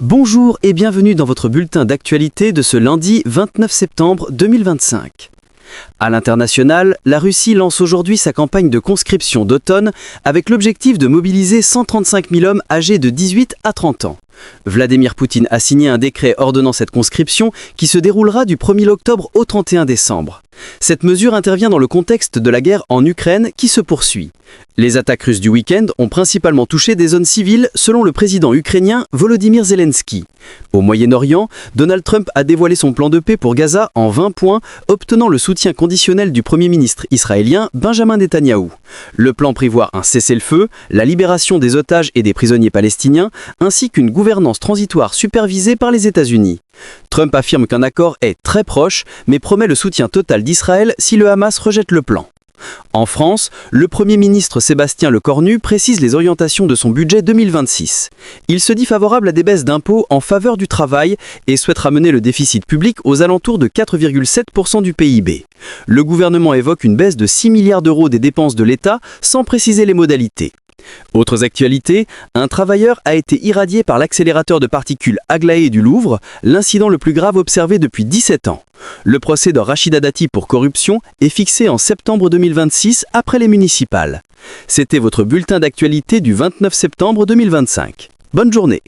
Bonjour et bienvenue dans votre bulletin d'actualité de ce lundi 29 septembre 2025. À l'international, la Russie lance aujourd'hui sa campagne de conscription d'automne avec l'objectif de mobiliser 135 000 hommes âgés de 18 à 30 ans. Vladimir Poutine a signé un décret ordonnant cette conscription qui se déroulera du 1er octobre au 31 décembre. Cette mesure intervient dans le contexte de la guerre en Ukraine qui se poursuit. Les attaques russes du week-end ont principalement touché des zones civiles selon le président ukrainien Volodymyr Zelensky. Au Moyen-Orient, Donald Trump a dévoilé son plan de paix pour Gaza en 20 points, obtenant le soutien conditionnel du Premier ministre israélien Benjamin Netanyahou. Le plan prévoit un cessez-le-feu, la libération des otages et des prisonniers palestiniens, ainsi qu'une gouvernance transitoire supervisée par les États-Unis. Trump affirme qu'un accord est très proche, mais promet le soutien total d'Israël si le Hamas rejette le plan. En France, le Premier ministre Sébastien Lecornu précise les orientations de son budget 2026. Il se dit favorable à des baisses d'impôts en faveur du travail et souhaite ramener le déficit public aux alentours de 4,7% du PIB. Le gouvernement évoque une baisse de 6 milliards d'euros des dépenses de l'État sans préciser les modalités. Autres actualités, un travailleur a été irradié par l'accélérateur de particules Aglaé du Louvre, l'incident le plus grave observé depuis 17 ans. Le procès de Rachida Dati pour corruption est fixé en septembre 2026 après les municipales. C'était votre bulletin d'actualité du 29 septembre 2025. Bonne journée.